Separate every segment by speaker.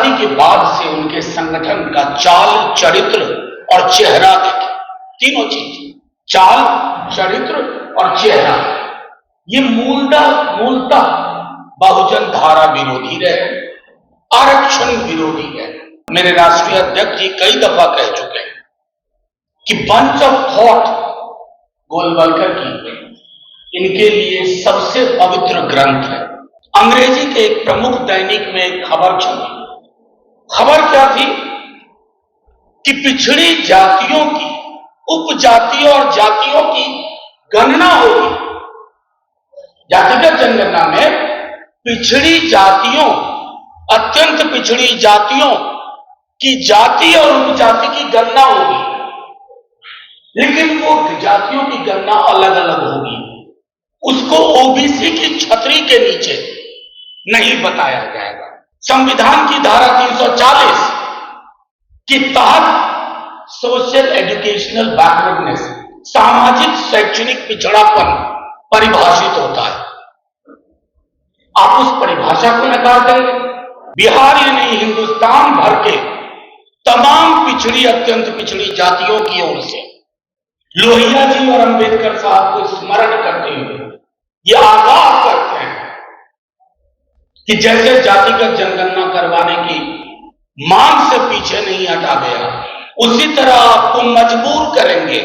Speaker 1: आजादी के बाद से उनके संगठन का चाल, चरित्र और चेहरा देखें, तीनों चीज, चाल, चरित्र और चेहरा, ये मूलतः बहुजन धारा विरोधी रहे, आरक्षण विरोधी रहे। मेरे राष्ट्रीय अध्यक्ष जी कई दफा कह चुके हैं कि बंच ऑफ थॉट गोलवलकर की इनके लिए सबसे पवित्र ग्रंथ है। अंग्रेजी के एक प्रमुख दैनिक में एक खबर छपी। खबर क्या थी कि पिछड़ी जातियों की, उपजातियों और जातियों की गणना होगी। जातिगत जनगणना में पिछड़ी जातियों, अत्यंत पिछड़ी जातियों की जाति और उपजाति की गणना होगी, लेकिन वो जातियों की गणना अलग अलग होगी। उसको ओबीसी की छतरी के नीचे नहीं बताया जाएगा। संविधान की धारा 340 के तहत सोशल एजुकेशनल बैकवर्डनेस, सामाजिक शैक्षणिक पिछड़ापन परिभाषित होता है। आप उस परिभाषा को नकार देंगे। बिहार ही नहीं, हिंदुस्तान भर के तमाम पिछड़ी, अत्यंत पिछड़ी जातियों की ओर से लोहिया जी और अंबेडकर साहब को स्मरण करते हुए ये आगाह करते हैं कि जैसे जातिगत जनगणना करवाने की मांग से पीछे नहीं हटा गया, उसी तरह आपको मजबूर करेंगे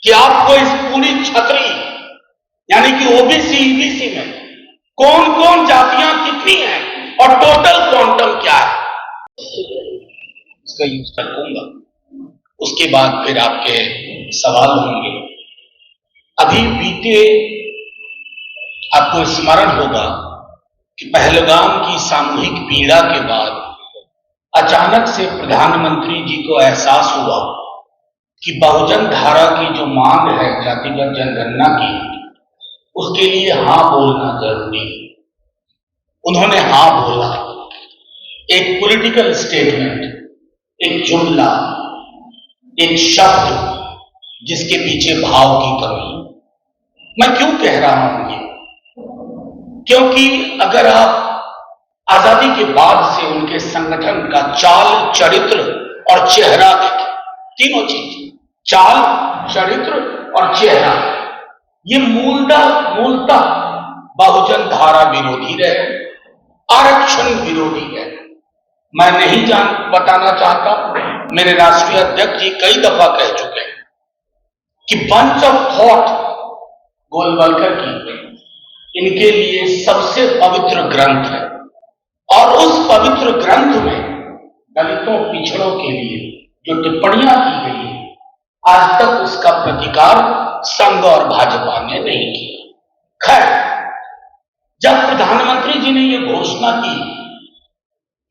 Speaker 1: कि आपको इस पूरी छतरी यानी कि ओबीसी, ईबीसी में कौन कौन जातियां कितनी हैं और टोटल क्वांटम क्या है, इसका यूज करूंगा। उसके बाद फिर आपके सवाल होंगे। अभी बीते, आपको स्मरण होगा कि पहलगाम की सामूहिक पीड़ा के बाद अचानक से प्रधानमंत्री जी को एहसास हुआ कि बहुजन धारा की जो मांग है जातिगत जनगणना की, उसके लिए हां बोलना जरूरी है। उन्होंने हां बोला। एक पॉलिटिकल स्टेटमेंट, एक जुमला, एक शब्द जिसके पीछे भाव की कमी। मैं क्यों कह रहा हूं ये? क्योंकि अगर आप आजादी के बाद से उनके संगठन का चाल, चरित्र और चेहरा देखें, तीनों चीज, चाल, चरित्र और चेहरा, ये मूलतः बहुजन धारा विरोधी रहे, आरक्षण विरोधी रहे। मैं नहीं बताना चाहता, मेरे राष्ट्रीय अध्यक्ष जी कई दफा कह चुके हैं कि बंच ऑफ थॉट गोलवलकर की इनके लिए सबसे पवित्र ग्रंथ है, और उस पवित्र ग्रंथ में दलितों, पिछड़ों के लिए जो टिप्पणियां की गई है, आज तक उसका प्रतिकार संघ और भाजपा ने नहीं किया। खैर, जब प्रधानमंत्री जी ने यह घोषणा की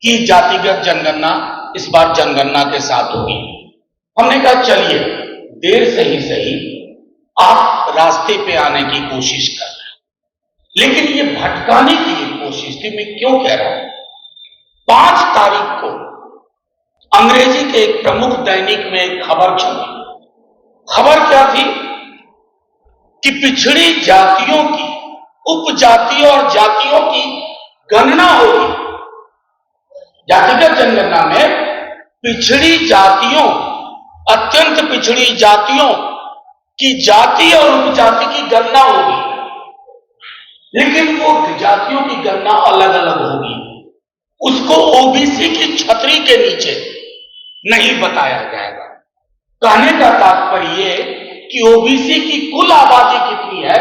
Speaker 1: कि जातिगत जनगणना इस बार जनगणना के साथ होगी, हमने कहा चलिए देर से ही सही आप रास्ते पे आने की कोशिश कर रहे हैं, लेकिन ये भटकाने की एक कोशिश थी। मैं क्यों कह रहा हूं? 5 तारीख को अंग्रेजी के एक प्रमुख दैनिक में एक खबर छपी। खबर क्या थी कि पिछड़ी जातियों की, उपजातियों और जातियों की गणना होगी। जातिगत जनगणना में पिछड़ी जातियों, अत्यंत पिछड़ी जातियों की जाति और उपजाति की गणना होगी, लेकिन वो जातियों की गणना अलग अलग होगी। उसको ओबीसी की छतरी के नीचे नहीं बताया जाएगा। कहने का तात्पर्य ये कि ओबीसी की कुल आबादी कितनी है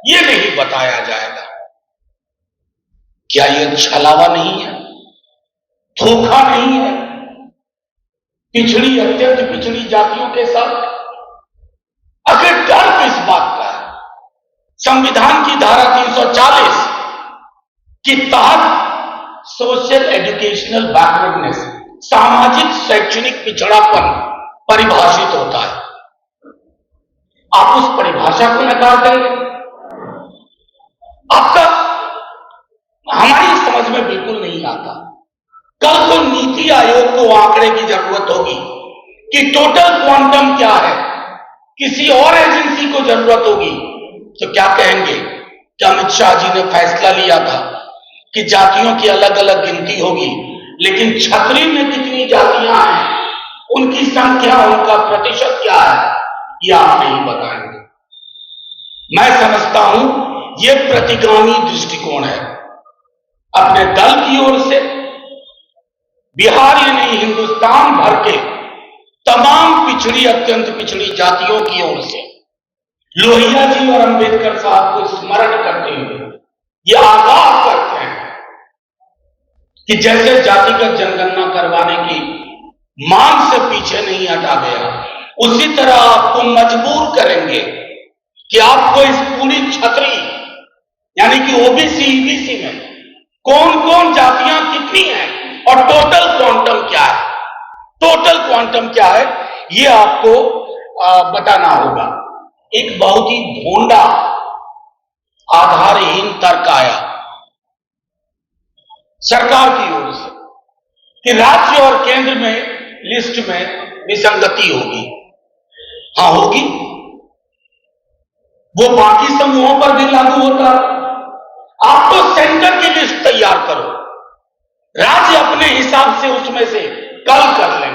Speaker 1: ये नहीं बताया जाएगा। क्या यह छलावा नहीं है? धोखा नहीं है पिछड़ी, अत्यंत पिछड़ी जातियों के साथ? अगर डर किस बात का है? संविधान की धारा 340 के तहत सोशल एजुकेशनल बैकवर्डनेस, सामाजिक शैक्षणिक पिछड़ापन परिभाषित होता है। आप उस परिभाषा को नकार देंगे। आपका हमारी समझ में बिल्कुल नहीं आता। कल को नीति आयोग को आंकड़े की जरूरत होगी कि टोटल क्वांटम क्या है, किसी और एजेंसी को जरूरत होगी, तो क्या कहेंगे कि अमित शाह जी ने फैसला लिया था कि जातियों की अलग अलग गिनती होगी, लेकिन छतरी में कितनी जातियां हैं, उनकी संख्या, उनका प्रतिशत क्या है, ये आप नहीं बताएंगे। मैं समझता हूं यह प्रतिगामी दृष्टिकोण है अपने दल की ओर से, बिहार ही नहीं हिंदुस्तान भर के तमाम पिछड़ी, अत्यंत पिछड़ी जातियों की ओर से लोहिया जी और अंबेडकर साहब को स्मरण करते हुए ये आगाह करते हैं कि जैसे जातिगत जनगणना करवाने की मांग से पीछे नहीं हटा गया, उसी तरह आपको मजबूर करेंगे कि आपको इस पूरी छतरी यानी कि ओबीसी, ईबीसी में कौन कौन जातियां कितनी हैं और टोटल क्वांटम क्या है, टोटल क्वांटम क्या है, ये आपको बताना होगा। एक बहुत ही भोंडा, आधारहीन तर्क आया सरकार की ओर से कि राज्य और केंद्र में लिस्ट में विसंगति होगी। हां होगी, वो बाकी समूहों पर भी लागू होता है। आप तो सेंटर की लिस्ट तैयार करो, राज्य अपने हिसाब से उसमें से कल कर लेंगे।